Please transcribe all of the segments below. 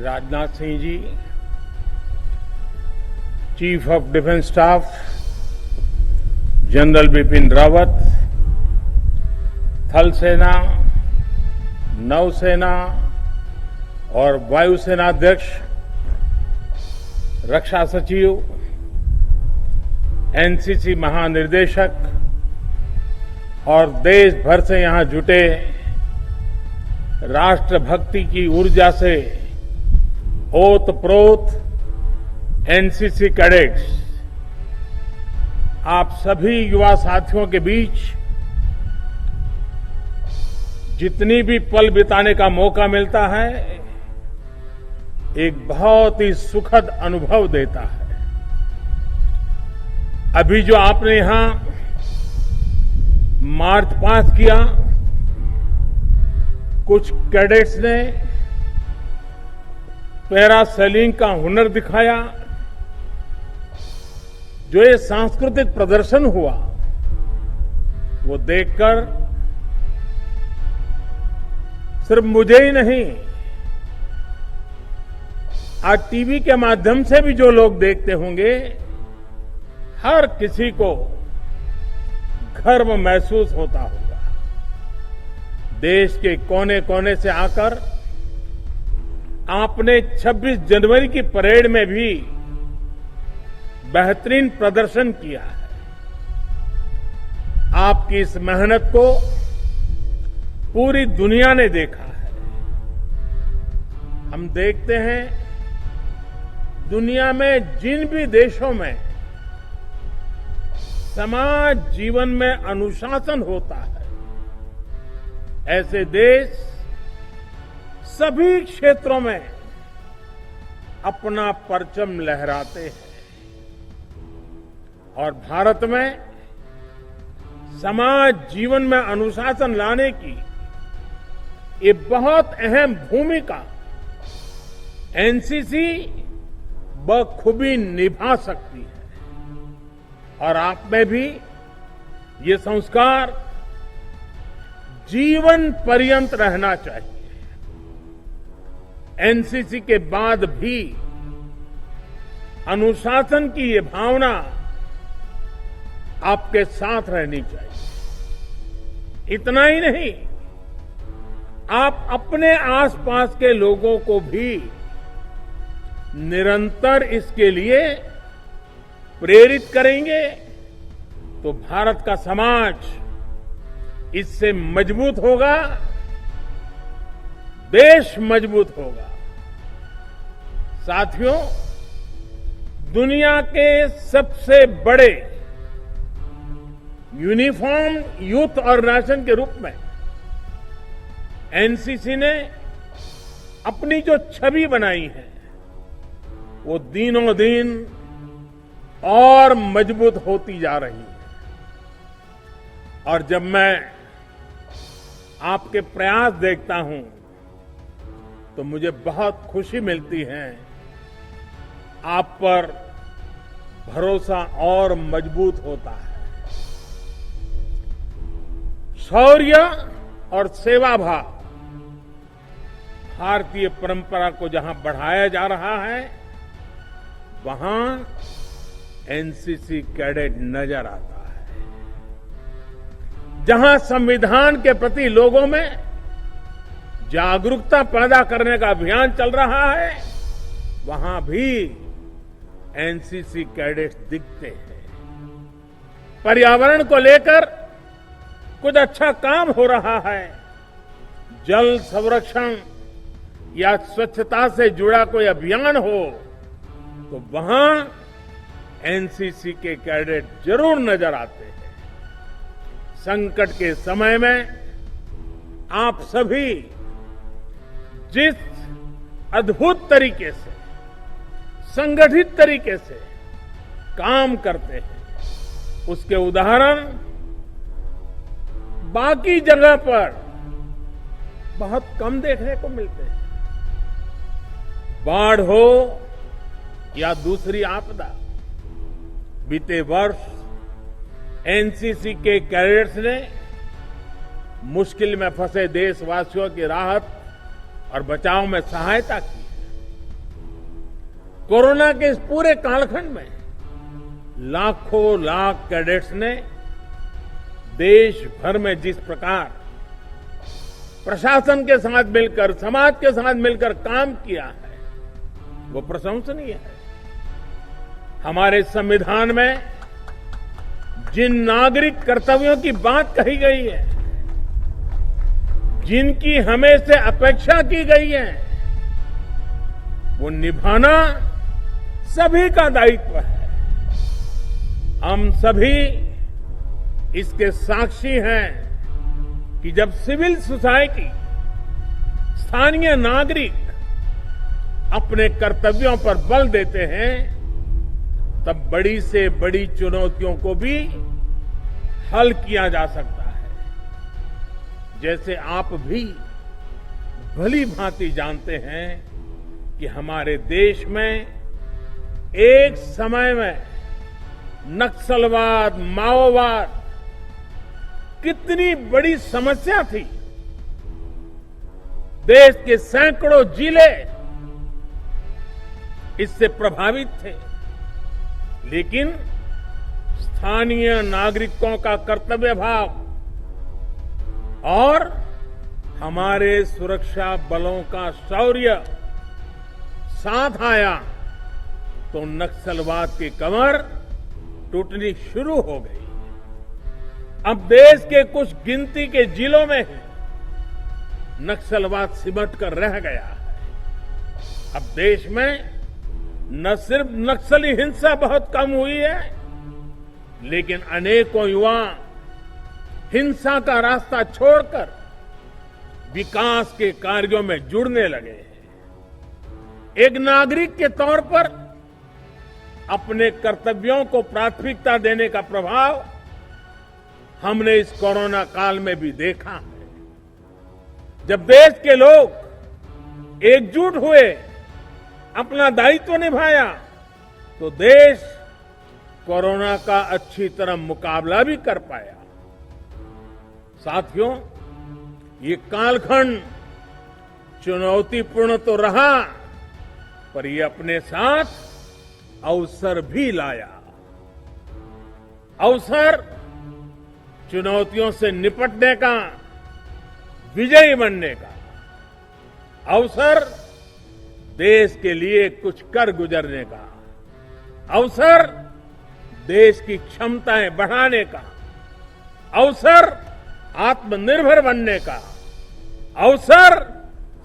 Rajnath Singh ji, chief of defence staff general Bipin Rawat, थल सेना, नौसेना और वायुसेना अध्यक्ष, रक्षा सचिव, एनसीसी महानिदेशक और देश भर से यहां जुटे राष्ट्रभक्ति की ऊर्जा से ओतप्रोत एनसीसी कैडेट्स, आप सभी युवा साथियों के बीच जितनी भी पल बिताने का मौका मिलता है, एक बहुत ही सुखद अनुभव देता है। अभी जो आपने यहां मार्च पास किया, कुछ कैडेट्स ने पैरासेलिंग का हुनर दिखाया, जो ये सांस्कृतिक प्रदर्शन हुआ, वो देखकर सिर्फ मुझे ही नहीं, आज टीवी के माध्यम से भी जो लोग देखते होंगे, हर किसी को गर्व महसूस होता होगा। देश के कोने कोने से आकर आपने 26 जनवरी की परेड में भी बेहतरीन प्रदर्शन किया है। आपकी इस मेहनत को पूरी दुनिया ने देखा है। हम देखते हैं दुनिया में जिन भी देशों में समाज जीवन में अनुशासन होता है, ऐसे देश सभी क्षेत्रों में अपना परचम लहराते हैं। और भारत में समाज जीवन में अनुशासन लाने की ये बहुत अहम भूमिका एनसीसी बखूबी निभा सकती है। और आप में भी ये संस्कार जीवन पर्यंत रहना चाहिए। एनसीसी के बाद भी अनुशासन की ये भावना आपके साथ रहनी चाहिए। इतना ही नहीं, आप अपने आसपास के लोगों को भी निरंतर इसके लिए प्रेरित करेंगे, तो भारत का समाज इससे मजबूत होगा, देश मजबूत होगा। साथियों, दुनिया के सबसे बड़े यूनिफॉर्म यूथ ऑर्गेनाइजेशन के रूप में एनसीसी ने अपनी जो छवि बनाई है, वो दिनों दिन और मजबूत होती जा रही है। और जब मैं आपके प्रयास देखता हूं, तो मुझे बहुत खुशी मिलती है। आप पर भरोसा और मजबूत होता है। शौर्य और सेवा भाव भारतीय परंपरा को जहां बढ़ाया जा रहा है, वहां एनसीसी कैडेट नजर आता है। जहां संविधान के प्रति लोगों में जागरूकता पैदा करने का अभियान चल रहा है, वहां भी एनसीसी कैडेट्स दिखते हैं। पर्यावरण को लेकर कुछ अच्छा काम हो रहा है, जल संरक्षण या स्वच्छता से जुड़ा कोई अभियान हो, तो वहां एनसीसी के कैडेट जरूर नजर आते हैं। संकट के समय में आप सभी जिस अद्भुत तरीके से, संगठित तरीके से काम करते हैं, उसके उदाहरण बाकी जगह पर बहुत कम देखने को मिलते हैं। बाढ़ हो या दूसरी आपदा, बीते वर्ष एनसीसी के कैडेट्स ने मुश्किल में फंसे देशवासियों की राहत और बचाव में सहायता की। कोरोना के इस पूरे कालखंड में लाखों लाख कैडेट्स ने देश भर में जिस प्रकार प्रशासन के साथ मिलकर, समाज के साथ मिलकर काम किया है, वो प्रशंसनीय है। हमारे संविधान में जिन नागरिक कर्तव्यों की बात कही गई है, जिनकी हमें से अपेक्षा की गई है, वो निभाना सभी का दायित्व है। हम सभी इसके साक्षी हैं कि जब सिविल सोसाइटी, स्थानीय नागरिक अपने कर्तव्यों पर बल देते हैं, तब बड़ी से बड़ी चुनौतियों को भी हल किया जा सकता है। जैसे आप भी भली भांति जानते हैं कि हमारे देश में एक समय में नक्सलवाद, माओवाद कितनी बड़ी समस्या थी। देश के सैकड़ों जिले इससे प्रभावित थे, लेकिन स्थानीय नागरिकों का कर्तव्य भाव और हमारे सुरक्षा बलों का शौर्य साथ आया तो नक्सलवाद की कमर टूटनी शुरू हो गई। अब देश के कुछ गिनती के जिलों में नक्सलवाद सिमट कर रह गया है। अब देश में न सिर्फ नक्सली हिंसा बहुत कम हुई है, लेकिन अनेकों युवा हिंसा का रास्ता छोड़कर विकास के कार्यों में जुड़ने लगे हैं। एक नागरिक के तौर पर अपने कर्तव्यों को प्राथमिकता देने का प्रभाव हमने इस कोरोना काल में भी देखा है। जब देश के लोग एकजुट हुए, अपना दायित्व निभाया, तो देश कोरोना का अच्छी तरह मुकाबला भी कर पाया। साथियों, ये कालखंड चुनौतीपूर्ण तो रहा, पर ये अपने साथ अवसर भी लाया। अवसर चुनौतियों से निपटने का, विजयी बनने का। अवसर देश के लिए कुछ कर गुजरने का। अवसर देश की क्षमताएं बढ़ाने का। अवसर आत्मनिर्भर बनने का। अवसर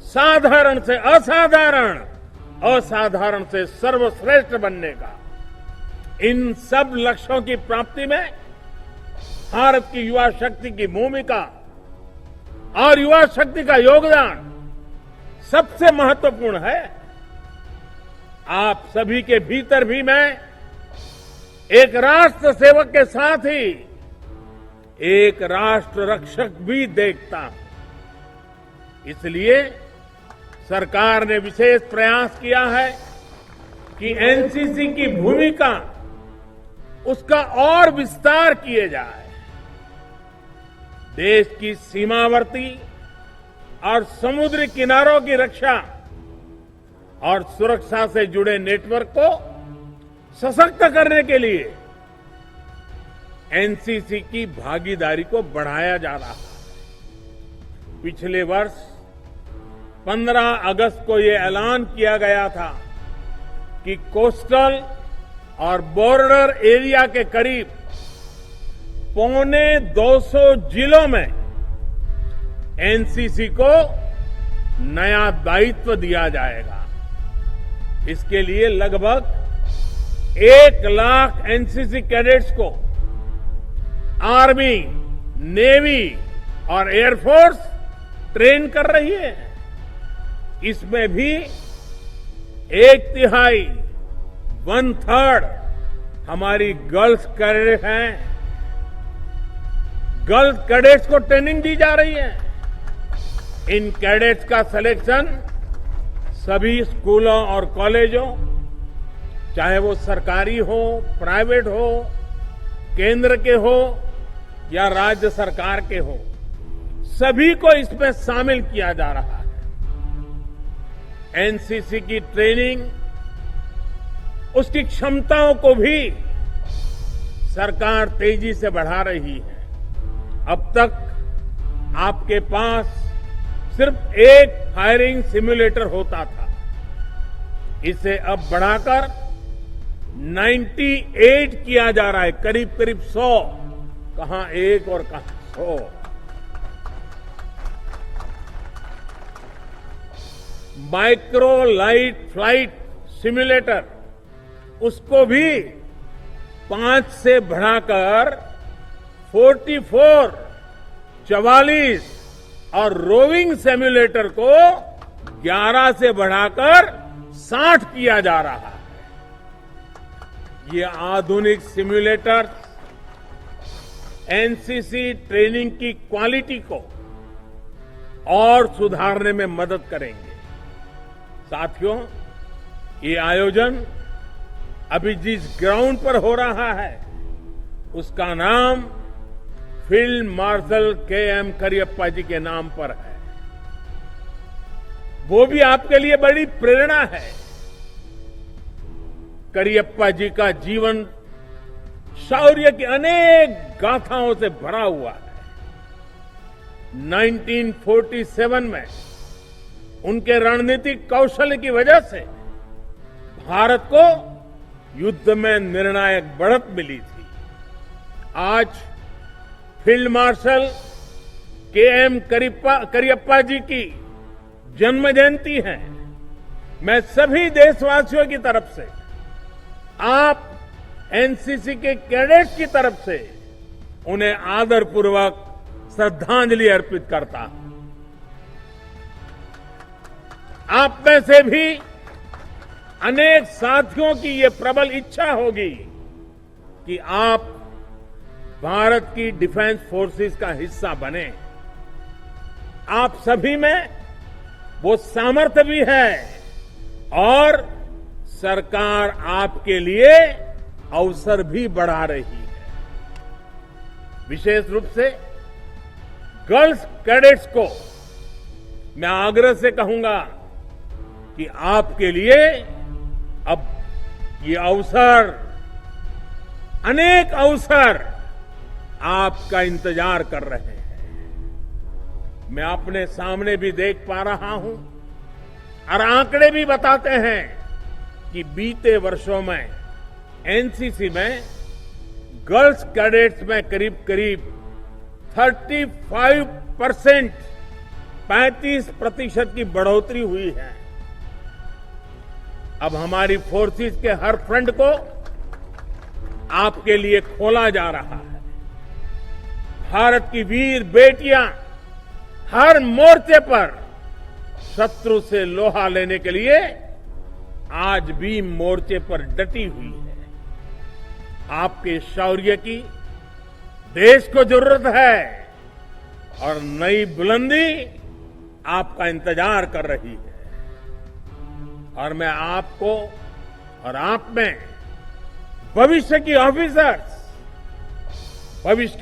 साधारण से असाधारण, असाधारण से सर्वश्रेष्ठ बनने का। इन सब लक्ष्यों की प्राप्ति में भारत की युवा शक्ति की भूमिका और युवा शक्ति का योगदान सबसे महत्वपूर्ण है। आप सभी के भीतर भी मैं एक राष्ट्र सेवक के साथ ही एक राष्ट्र रक्षक भी देखता हूं। इसलिए सरकार ने विशेष प्रयास किया है कि एनसीसी की भूमिका, उसका और विस्तार किए जाए। देश की सीमावर्ती और समुद्री किनारों की रक्षा और सुरक्षा से जुड़े नेटवर्क को सशक्त करने के लिए एनसीसी की भागीदारी को बढ़ाया जा रहा है। पिछले वर्ष 15 अगस्त को ये ऐलान किया गया था कि कोस्टल और बॉर्डर एरिया के करीब 250 जिलों में एनसीसी को नया दायित्व दिया जाएगा। इसके लिए लगभग 1 लाख एनसीसी कैडेट्स को आर्मी, नेवी और एयरफोर्स ट्रेन कर रही है। इसमें भी 1/3, 1/3 हमारी गर्ल्स कैडेट हैं। गर्ल्स कैडेट्स को ट्रेनिंग दी जा रही है। इन कैडेट्स का सिलेक्शन सभी स्कूलों और कॉलेजों, चाहे वो सरकारी हो, प्राइवेट हो, केंद्र के हो या राज्य सरकार के हो, सभी को इसमें शामिल किया जा रहा है। एनसीसी की ट्रेनिंग उसकी क्षमताओं को भी सरकार तेजी से बढ़ा रही है। अब तक आपके पास सिर्फ एक फायरिंग सिम्युलेटर होता था, इसे अब बढ़ाकर 98 किया जा रहा है, करीब करीब 100, कहां एक और कहां 100। माइक्रो लाइट फ्लाइट सिम्युलेटर, उसको भी 5 से बढ़ाकर 44 और रोविंग सिम्युलेटर को 11 से बढ़ाकर 60 किया जा रहा है। ये आधुनिक सिम्युलेटर एनसीसी ट्रेनिंग की क्वालिटी को और सुधारने में मदद करेंगे। साथियों, ये आयोजन अभी जिस ग्राउंड पर हो रहा है उसका नाम फील्ड मार्शल के.एम. करियप्पा जी के नाम पर है। वो भी आपके लिए बड़ी प्रेरणा है। करियप्पा जी का जीवन शौर्य की अनेक गाथाओं से भरा हुआ है। 1947 में उनके रणनीतिक कौशल की वजह से भारत को युद्ध में निर्णायक बढ़त मिली थी। आज फील्ड मार्शल के.एम. करियप्पा जी की जन्म जयंती है। मैं सभी देशवासियों की तरफ से, आप एनसीसी के कैडेट्स की तरफ से उन्हें आदरपूर्वक श्रद्धांजलि अर्पित करता हूं। आप में से भी अनेक साथियों की ये प्रबल इच्छा होगी कि आप भारत की डिफेंस फोर्सेस का हिस्सा बने। आप सभी में वो सामर्थ्य भी है और सरकार आपके लिए अवसर भी बढ़ा रही है। विशेष रूप से गर्ल्स कैडेट्स को मैं आग्रह से कहूंगा कि आपके लिए अब ये अवसर, अनेक अवसर आपका इंतजार कर रहे हैं। मैं अपने सामने भी देख पा रहा हूं और आंकड़े भी बताते हैं कि बीते वर्षों में एनसीसी में गर्ल्स कैडेट्स में करीब करीब 35% की बढ़ोतरी हुई है। अब हमारी फोर्सेस के हर फ्रंट को आपके लिए खोला जा रहा है। भारत की वीर बेटियां हर मोर्चे पर शत्रु से लोहा लेने के लिए आज भी मोर्चे पर डटी हुई है। आपके शौर्य की देश को जरूरत है और नई बुलंदी आपका इंतजार कर रही है। और मैं आपको और आप में भविष्य के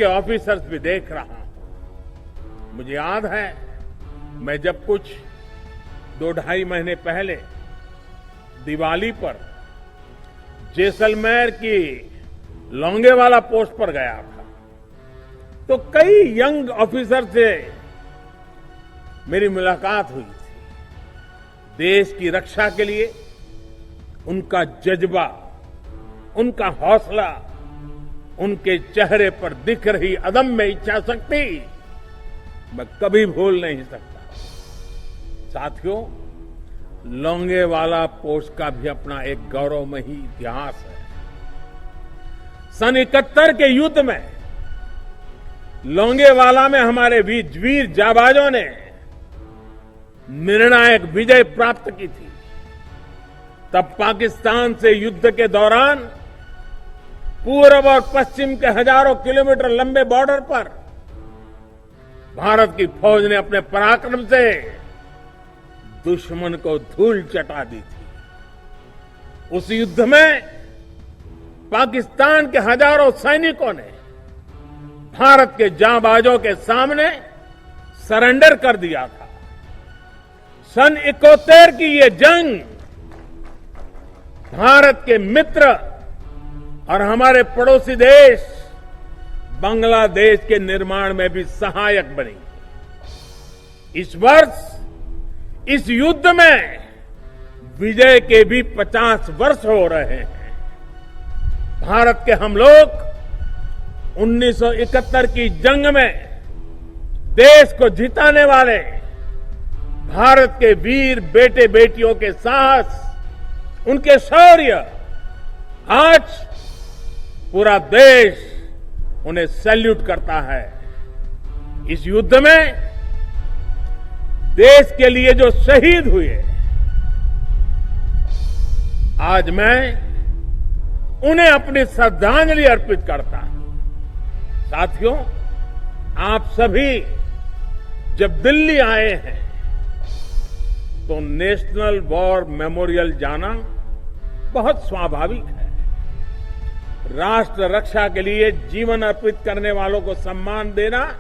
ऑफिसर्स भी देख रहा हूं। मुझे याद है, मैं जब कुछ 2-2.5 महीने पहले दिवाली पर जैसलमेर की लोंगेवाला पोस्ट पर गया था, तो कई यंग ऑफिसर से मेरी मुलाकात हुई थी। देश की रक्षा के लिए उनका जज्बा, उनका हौसला, उनके चेहरे पर दिख रही अदम्य इच्छा शक्ति मैं कभी भूल नहीं सकता। साथियों, लोंगेवाला पोस्ट का भी अपना एक गौरवमयी इतिहास है। सन 71 के युद्ध में लोंगेवाला में हमारे वीर जाबाजों ने निर्णायक विजय प्राप्त की थी। तब पाकिस्तान से युद्ध के दौरान पूर्व और पश्चिम के हजारों किलोमीटर लंबे बॉर्डर पर भारत की फौज ने अपने पराक्रम से दुश्मन को धूल चटा दी थी। उस युद्ध में पाकिस्तान के हजारों सैनिकों ने भारत के जांबाजों के सामने सरेंडर कर दिया था। सन 71 की ये जंग भारत के मित्र और हमारे पड़ोसी देश बांग्लादेश के निर्माण में भी सहायक बनेंगे। इस वर्ष इस युद्ध में विजय के भी 50 वर्ष हो रहे हैं। भारत के हम लोग 1971 की जंग में देश को जिताने वाले भारत के वीर बेटे बेटियों के साहस, उनके शौर्य, आज पूरा देश उन्हें सैल्यूट करता है। इस युद्ध में देश के लिए जो शहीद हुए, आज मैं उन्हें अपनी श्रद्धांजलि अर्पित करता हूं। साथियों, आप सभी जब दिल्ली आए हैं तो नेशनल वॉर मेमोरियल जाना बहुत स्वाभाविक है। राष्ट्र रक्षा के लिए जीवन अर्पित करने वालों को सम्मान देना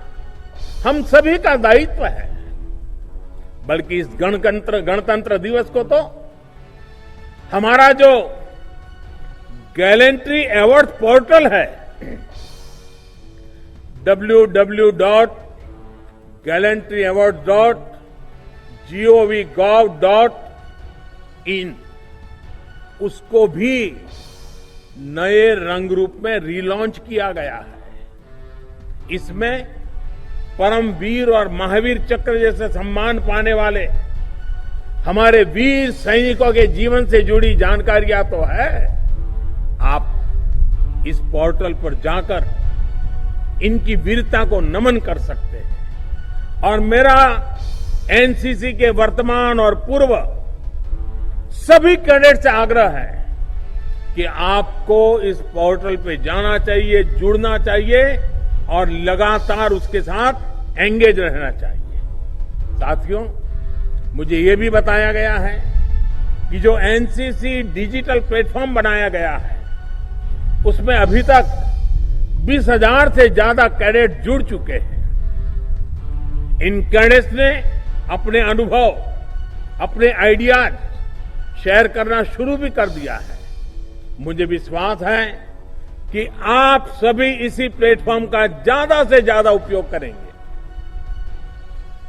हम सभी का दायित्व है। बल्कि इस गणतंत्र दिवस को तो हमारा जो गैलेंट्री अवार्ड पोर्टल है www.gallantryaward.gov.in उसको भी नए रंग रूप में रीलॉन्च किया गया है। इसमें परमवीर और महावीर चक्र जैसे सम्मान पाने वाले हमारे वीर सैनिकों के जीवन से जुड़ी जानकारियां तो है। आप इस पोर्टल पर जाकर इनकी वीरता को नमन कर सकते हैं। और मेरा एनसीसी के वर्तमान और पूर्व सभी कैडेट से आग्रह है कि आपको इस पोर्टल पे जाना चाहिए, जुड़ना चाहिए और लगातार उसके साथ एंगेज रहना चाहिए। साथियों, मुझे ये भी बताया गया है कि जो एनसीसी डिजिटल प्लेटफॉर्म बनाया गया है उसमें अभी तक 20,000 से ज्यादा कैडेट जुड़ चुके हैं। इन कैडेट्स ने अपने अनुभव, अपने आइडियाज शेयर करना शुरू भी कर दिया है। मुझे विश्वास है कि आप सभी इसी प्लेटफॉर्म का ज्यादा से ज्यादा उपयोग करेंगे।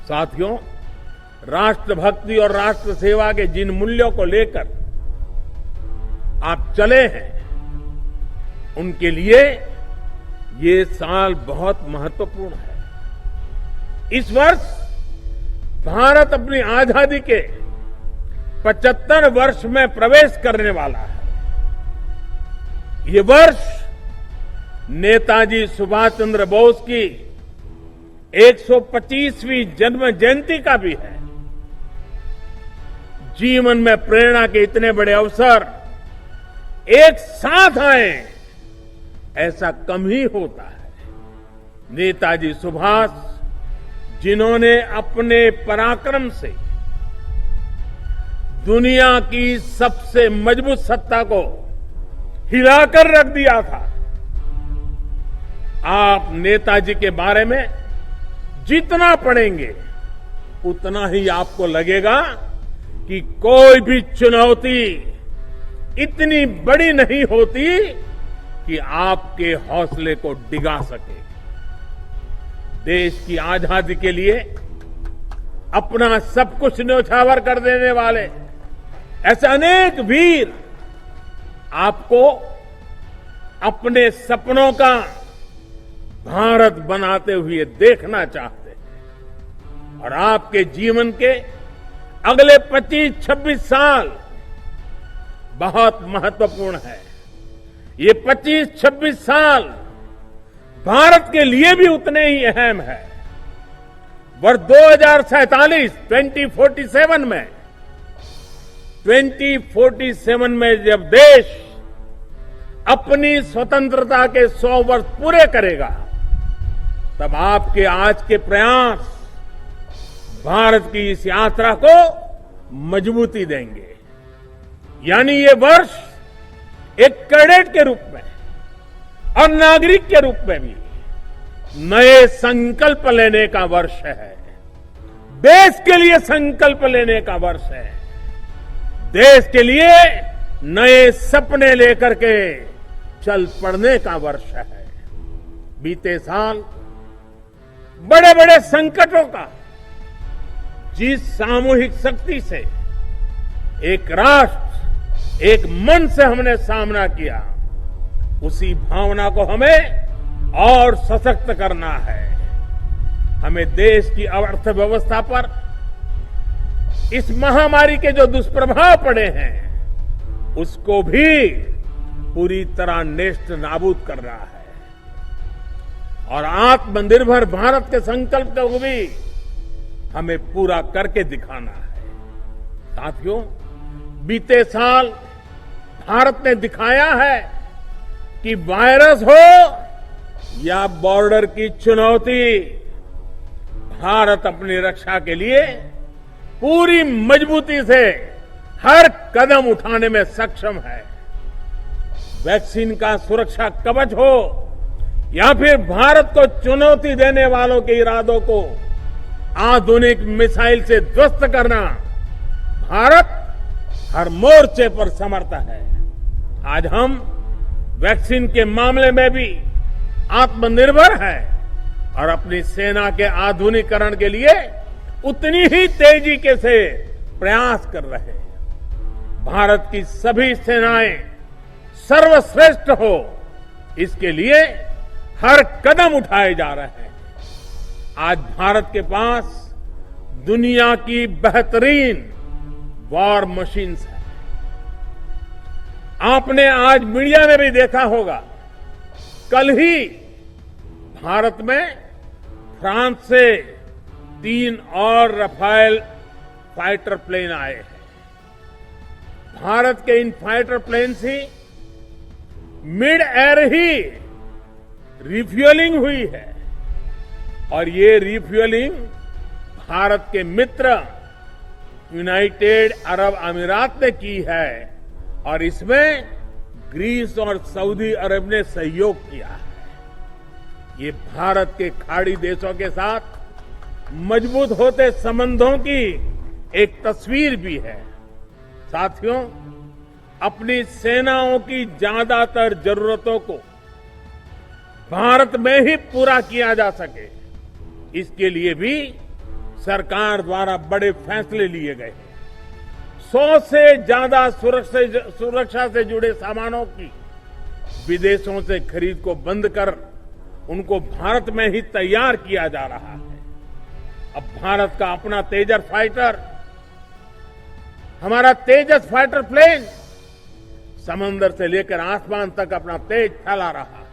साथियों, राष्ट्रभक्ति और राष्ट्र सेवा के जिन मूल्यों को लेकर आप चले हैं, उनके लिए ये साल बहुत महत्वपूर्ण है। इस वर्ष भारत अपनी आजादी के 75 वर्ष में प्रवेश करने वाला है। ये वर्ष नेताजी सुभाष चंद्र बोस की 125वीं जन्म जयंती का भी है। जीवन में प्रेरणा के इतने बड़े अवसर एक साथ आए, ऐसा कम ही होता है। नेताजी सुभाष, जिन्होंने अपने पराक्रम से दुनिया की सबसे मजबूत सत्ता को हिलाकर रख दिया था। आप नेताजी के बारे में जितना पढ़ेंगे उतना ही आपको लगेगा कि कोई भी चुनौती इतनी बड़ी नहीं होती कि आपके हौसले को डिगा सके। देश की आजादी के लिए अपना सब कुछ न्यौछावर कर देने वाले ऐसे अनेक वीर आपको अपने सपनों का भारत बनाते हुए देखना चाहते हैं। और आपके जीवन के अगले 25-26 साल बहुत महत्वपूर्ण है। ये 25-26 साल भारत के लिए भी उतने ही अहम है। वर्ष 2047 में जब देश अपनी स्वतंत्रता के 100 वर्ष पूरे करेगा, तब आपके आज के प्रयास भारत की इस यात्रा को मजबूती देंगे। यानी ये वर्ष एक कैडेट के रूप में और नागरिक के रूप में भी नए संकल्प लेने का वर्ष है। देश के लिए संकल्प लेने का वर्ष है। देश के लिए नए सपने लेकर के चल पड़ने का वर्ष है। बीते साल बड़े बड़े संकटों का जिस सामूहिक शक्ति से एक राष्ट्र एक मन से हमने सामना किया, उसी भावना को हमें और सशक्त करना है। हमें देश की अर्थव्यवस्था पर इस महामारी के जो दुष्प्रभाव पड़े हैं उसको भी पूरी तरह नेस्त नाबूद करना है और आत्मनिर्भर भारत के संकल्प को भी हमें पूरा करके दिखाना है। साथियों, बीते साल भारत ने दिखाया है कि वायरस हो या बॉर्डर की चुनौती, भारत अपनी रक्षा के लिए पूरी मजबूती से हर कदम उठाने में सक्षम है। वैक्सीन का सुरक्षा कवच हो या फिर भारत को चुनौती देने वालों के इरादों को आधुनिक मिसाइल से ध्वस्त करना, भारत हर मोर्चे पर समर्थ है। आज हम वैक्सीन के मामले में भी आत्मनिर्भर है और अपनी सेना के आधुनिकीकरण के लिए उतनी ही तेजी के से प्रयास कर रहे हैं। भारत की सभी सेनाएं सर्वश्रेष्ठ हो, इसके लिए हर कदम उठाए जा रहे हैं। आज भारत के पास दुनिया की बेहतरीन वॉर मशीन्स है। आपने आज मीडिया में भी देखा होगा, कल ही भारत में फ्रांस से 3 और राफेल फाइटर प्लेन आए हैं। भारत के इन फाइटर प्लेन से मिड एयर ही रिफ्यूलिंग हुई है और ये रिफ्यूलिंग भारत के मित्र यूनाइटेड अरब अमीरात ने की है और इसमें ग्रीस और सऊदी अरब ने सहयोग किया है। ये भारत के खाड़ी देशों के साथ मजबूत होते संबंधों की एक तस्वीर भी है। साथियों, अपनी सेनाओं की ज्यादातर जरूरतों को भारत में ही पूरा किया जा सके, इसके लिए भी सरकार द्वारा बड़े फैसले लिए गए हैं। 100 से ज्यादा सुरक्षा से जुड़े सामानों की विदेशों से खरीद को बंद कर उनको भारत में ही तैयार किया जा रहा है। अब भारत का अपना तेजस फाइटर, हमारा तेजस फाइटर प्लेन समंदर से लेकर आसमान तक अपना तेज फैला रहा है।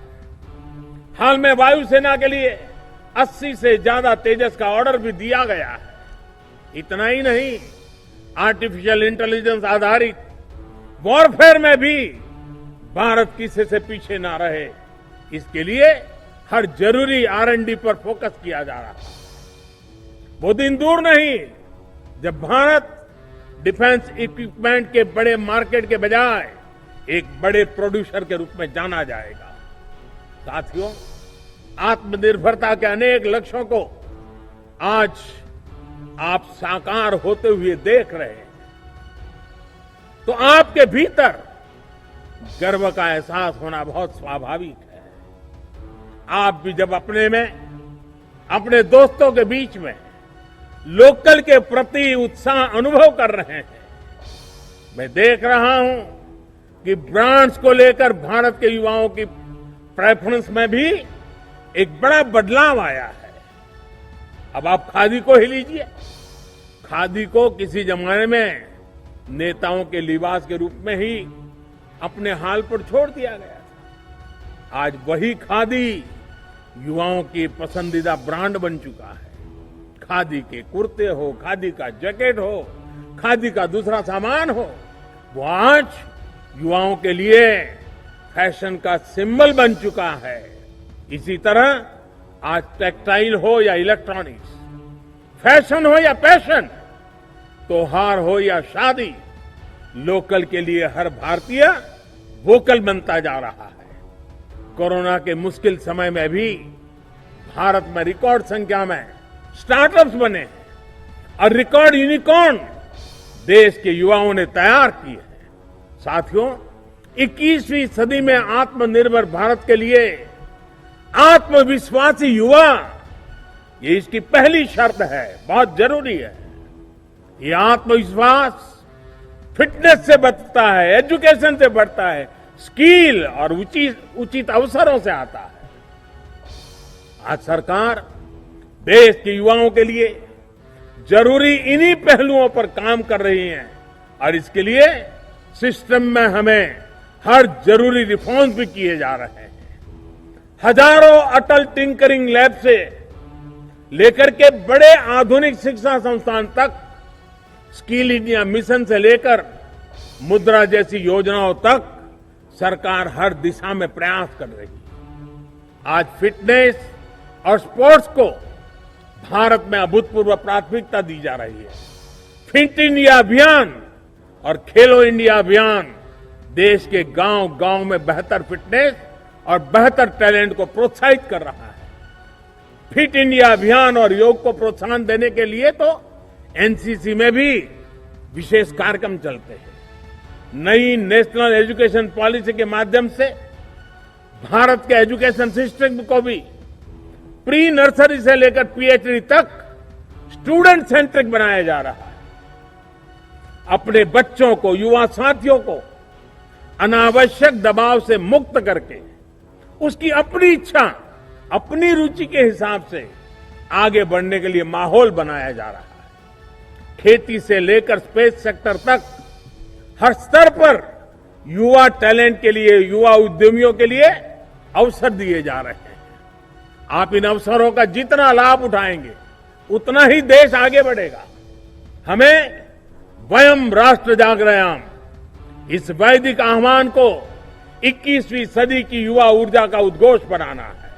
हाल में वायुसेना के लिए 80 से ज्यादा तेजस का ऑर्डर भी दिया गया है। इतना ही नहीं, आर्टिफिशियल इंटेलिजेंस आधारित वॉरफेयर में भी भारत किसी से पीछे ना रहे, इसके लिए हर जरूरी R&D पर फोकस किया जा रहा है। वो दिन दूर नहीं जब भारत डिफेंस इक्विपमेंट के बड़े मार्केट के बजाय एक बड़े प्रोड्यूसर के रूप में जाना जाएगा। साथियों, आत्मनिर्भरता के अनेक लक्ष्यों को आज आप साकार होते हुए देख रहे हैं, तो आपके भीतर गर्व का एहसास होना बहुत स्वाभाविक है। आप भी जब अपने दोस्तों के बीच में लोकल के प्रति उत्साह अनुभव कर रहे हैं, मैं देख रहा हूं कि ब्रांड्स को लेकर भारत के युवाओं की प्रेफरेंस में भी एक बड़ा बदलाव आया है। अब आप खादी को ही लीजिए। खादी को किसी जमाने में नेताओं के लिबास के रूप में ही अपने हाल पर छोड़ दिया गया था। आज वही खादी युवाओं की पसंदीदा ब्रांड बन चुका है। खादी के कुर्ते हो, खादी का जैकेट हो, खादी का दूसरा सामान हो, वो आज युवाओं के लिए फैशन का सिंबल बन चुका है। इसी तरह आज टेक्सटाइल हो या इलेक्ट्रॉनिक्स, फैशन हो या पैशन, त्योहार हो या शादी, लोकल के लिए हर भारतीय वोकल बनता जा रहा है। कोरोना के मुश्किल समय में भी भारत में रिकॉर्ड संख्या में स्टार्टअप्स बने और रिकॉर्ड यूनिकॉर्न देश के युवाओं ने तैयार किए हैं। साथियों, 21वीं सदी में आत्मनिर्भर भारत के लिए आत्मविश्वासी युवा, ये इसकी पहली शर्त है, बहुत जरूरी है। ये आत्मविश्वास फिटनेस से बढ़ता है, एजुकेशन से बढ़ता है, स्किल और उचित अवसरों से आता है। आज सरकार देश के युवाओं के लिए जरूरी इन्हीं पहलुओं पर काम कर रही है और इसके लिए सिस्टम में हमें हर जरूरी रिफॉर्म्स भी किए जा रहे हैं। हजारों अटल टिंकरिंग लैब से लेकर के बड़े आधुनिक शिक्षा संस्थान तक, स्किल इंडिया मिशन से लेकर मुद्रा जैसी योजनाओं तक सरकार हर दिशा में प्रयास कर रही है। आज फिटनेस और स्पोर्ट्स को भारत में अभूतपूर्व प्राथमिकता दी जा रही है। फिट इंडिया अभियान और खेलो इंडिया अभियान देश के गांव-गांव में बेहतर फिटनेस और बेहतर टैलेंट को प्रोत्साहित कर रहा है। फिट इंडिया अभियान और योग को प्रोत्साहन देने के लिए तो एनसीसी में भी विशेष कार्यक्रम चलते हैं। नई नेशनल एजुकेशन पॉलिसी के माध्यम से भारत के एजुकेशन सिस्टम को भी प्री नर्सरी से लेकर पीएचडी तक स्टूडेंट सेंट्रिक बनाया जा रहा है। अपने बच्चों को, युवा साथियों को अनावश्यक दबाव से मुक्त करके उसकी अपनी इच्छा, अपनी रुचि के हिसाब से आगे बढ़ने के लिए माहौल बनाया जा रहा है। खेती से लेकर स्पेस सेक्टर तक हर स्तर पर युवा टैलेंट के लिए, युवा उद्यमियों के लिए अवसर दिए जा रहे हैं। आप इन अवसरों का जितना लाभ उठाएंगे उतना ही देश आगे बढ़ेगा। हमें वयम राष्ट्र जागरयाम, इस वैदिक आह्वान को 21वीं सदी की युवा ऊर्जा का उद्घोष बनाना है।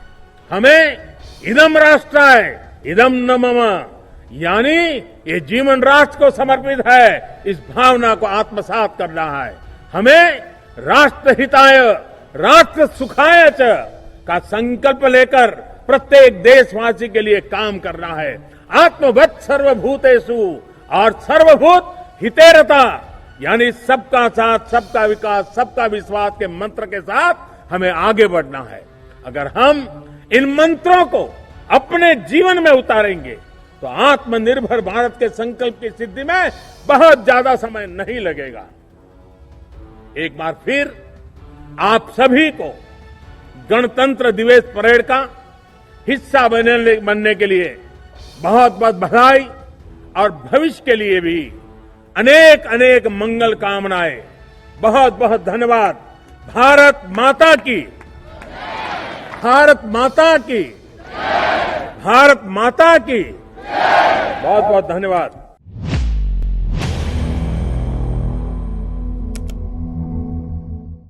हमें इदम राष्ट्राय इदम न मम, यानी ये जीवन राष्ट्र को समर्पित है, इस भावना को आत्मसात करना है। हमें राष्ट्र हिताय राष्ट्र सुखाय च का संकल्प लेकर प्रत्येक देशवासी के लिए काम करना है। आत्मवत् सर्वभूतेषु और सर्वभूत हितेरता, यानी सबका साथ, सबका विकास, सबका विश्वास के मंत्र के साथ हमें आगे बढ़ना है। अगर हम इन मंत्रों को अपने जीवन में उतारेंगे तो आत्मनिर्भर भारत के संकल्प की सिद्धि में बहुत ज्यादा समय नहीं लगेगा। एक बार फिर आप सभी को गणतंत्र दिवस परेड का हिस्सा बनने के लिए बहुत बहुत बधाई और भविष्य के लिए भी अनेक अनेक मंगल कामनाएं। बहुत बहुत धन्यवाद। भारत माता की, भारत माता की, भारत माता की बहुत बहुत धन्यवाद।